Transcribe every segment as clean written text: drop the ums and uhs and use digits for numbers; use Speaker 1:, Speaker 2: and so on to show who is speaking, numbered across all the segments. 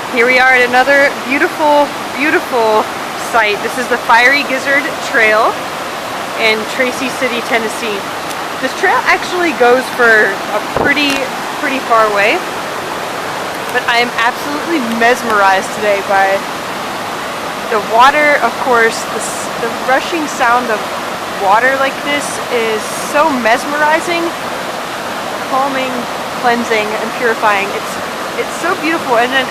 Speaker 1: Here we are at another beautiful, beautiful site. This is the Fiery Gizzard Trail in Tracy City, Tennessee. This trail actually goes for a pretty far away, but I am absolutely mesmerized today by the water. Of course, the rushing sound of water like this is so mesmerizing, calming, cleansing, and purifying. It's so beautiful, and then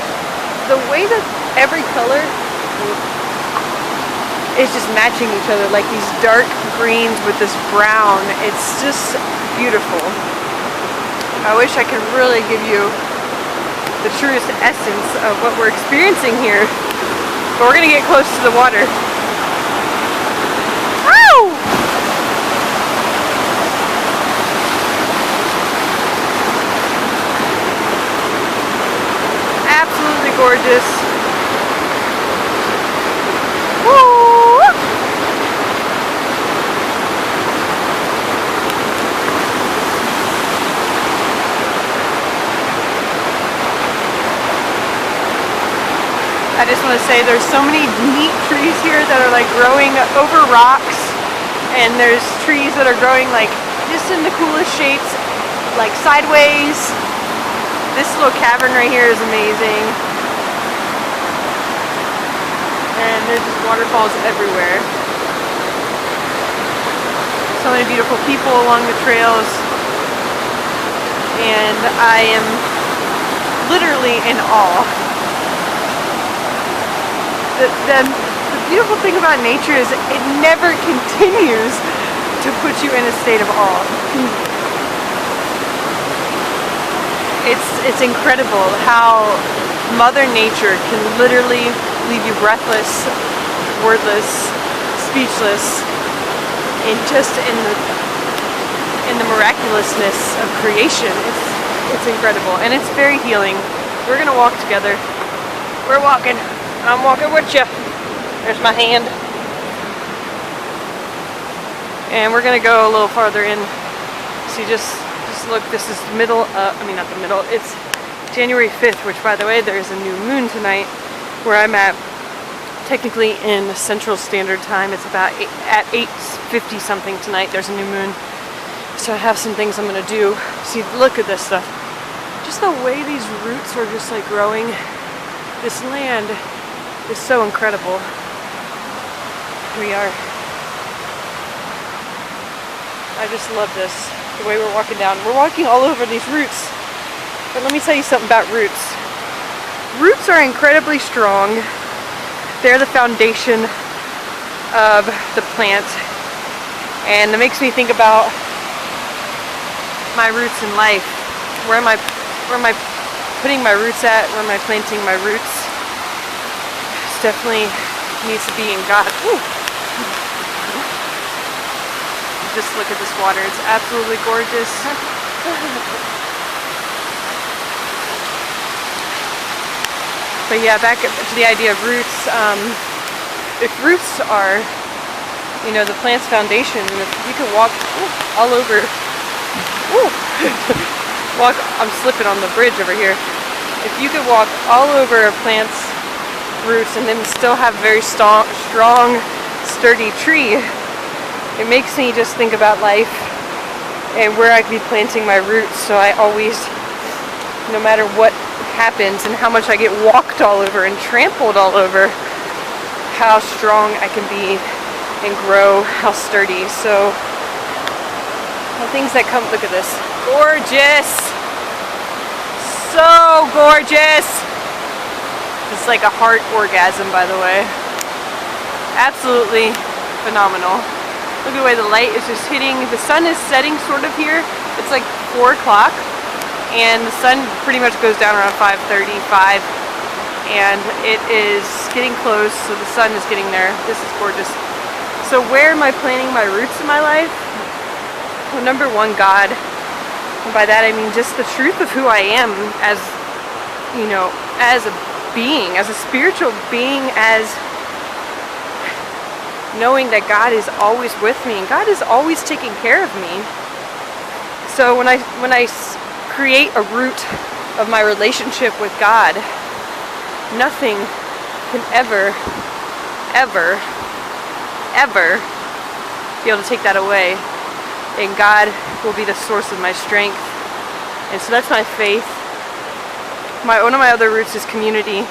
Speaker 1: the way that every color is just matching each other, like these dark greens with this brown. It's just beautiful. I wish I could really give you the truest essence of what we're experiencing here, but we're gonna get close to the water. Woo! Absolutely gorgeous. Woo! I just want to say there's so many neat trees here that are like growing over rocks, and there's trees that are growing like just in the coolest shapes, like sideways. This little cavern right here is amazing. And there's just waterfalls everywhere. So many beautiful people along the trails. And I am literally in awe. The beautiful thing about nature is it never continues to put you in a state of awe. It's incredible how Mother Nature can literally leave you breathless, wordless, speechless, in the miraculousness of creation. It's incredible, and it's very healing. We're gonna walk together. We're walking. I'm walking with you. There's my hand. And we're gonna go a little farther in. See, just look, this is middle, not the middle, it's January 5th, which by the way, there is a new moon tonight where I'm at, technically in Central Standard Time. It's about at 8:50 something tonight, there's a new moon. So I have some things I'm gonna do. See, look at this stuff. Just the way these roots are just like growing. This land is so incredible. Here we are. I just love this. The way we're walking down. We're walking all over these roots. But let me tell you something about roots. Roots are incredibly strong. They're the foundation of the plant. And it makes me think about my roots in life. Where am I putting my roots at? Where am I planting my roots? It definitely needs to be in God. Ooh. Just look at this water. It's absolutely gorgeous. But yeah, back to the idea of roots. If roots are, the plant's foundation, and if you can walk all over, I'm slipping on the bridge over here. If you could walk all over a plant's roots and then still have a very strong, sturdy tree, it makes me just think about life and where I could be planting my roots, so I always, no matter what happens and how much I get walked all over and trampled all over, how strong I can be and grow, how sturdy. So the things that come, look at this. Gorgeous! So gorgeous! It's like a heart orgasm, by the way. Absolutely phenomenal. Look at the way the light is just hitting. The sun is setting sort of here. It's like 4 o'clock, and the sun pretty much goes down around 5:35, and it is getting close, so the sun is getting there. This is gorgeous. So where am I planting my roots in my life? Well, number one, God. And by that I mean just the truth of who I am as, as a being, as a spiritual being, as knowing that God is always with me and God is always taking care of me. So when I create a root of my relationship with God, nothing can ever, ever, ever be able to take that away. And God will be the source of my strength. And so that's my faith. One of my other roots is community.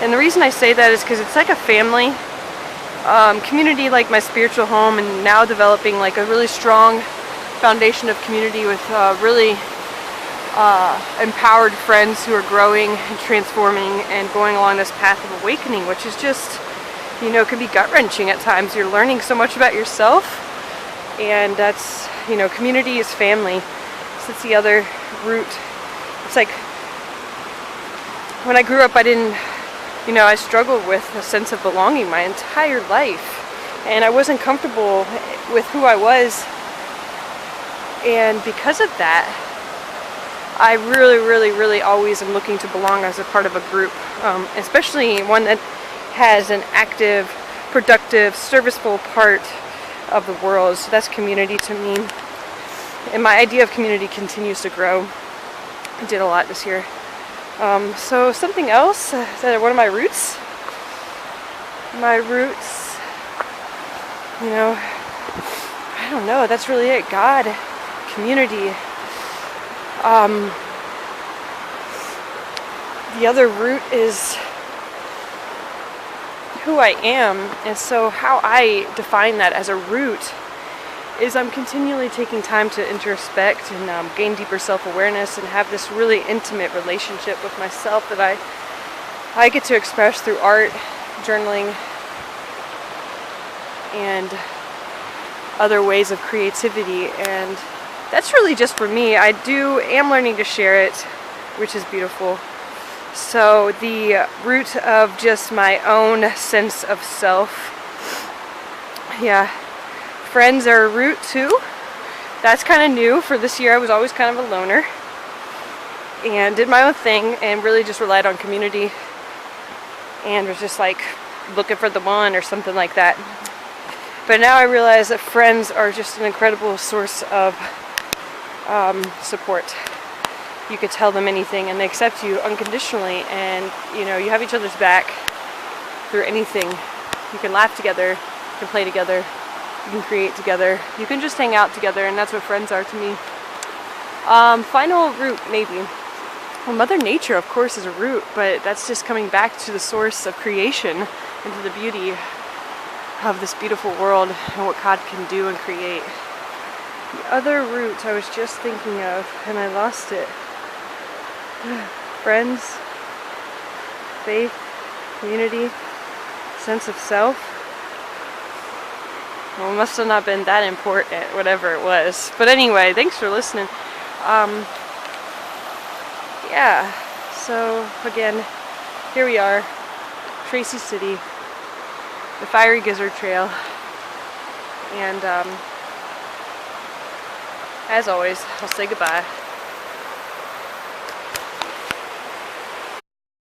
Speaker 1: And the reason I say that is because it's like a family. Community, like my spiritual home, and now developing like a really strong foundation of community with really empowered friends who are growing and transforming and going along this path of awakening, which is just, you know, can be gut-wrenching at times. You're learning so much about yourself, and that's, you know, community is family. So it's the other root. It's like when I grew up, I struggled with a sense of belonging my entire life, and I wasn't comfortable with who I was, and because of that, I really, really, really always am looking to belong as a part of a group, especially one that has an active, productive, serviceful part of the world. So that's community to me, and my idea of community continues to grow. I did a lot this year. So something else, one of my roots, you know, I don't know, that's really it. God, community. The other root is who I am, and so how I define that as a root is I'm continually taking time to introspect and gain deeper self-awareness and have this really intimate relationship with myself that I get to express through art, journaling, and other ways of creativity. And that's really just for me. I am learning to share it, which is beautiful. So the root of just my own sense of self, yeah. Friends are a root too. That's kind of new for this year. I was always kind of a loner and did my own thing and really just relied on community and was just like looking for the one or something like that. But now I realize that friends are just an incredible source of support. You could tell them anything and they accept you unconditionally, and you know, you have each other's back through anything. You can laugh together, you can play together, you can create together, you can just hang out together, and that's what friends are to me. Final root, maybe. Well, Mother Nature, of course, is a root, but that's just coming back to the source of creation and to the beauty of this beautiful world and what God can do and create. The other root I was just thinking of, and I lost it. Friends, faith, community, sense of self. Well, it must have not been that important, whatever it was. But anyway, thanks for listening. Yeah, so again, here we are, Tracy City, the Fiery Gizzard Trail, and as always, I'll say goodbye.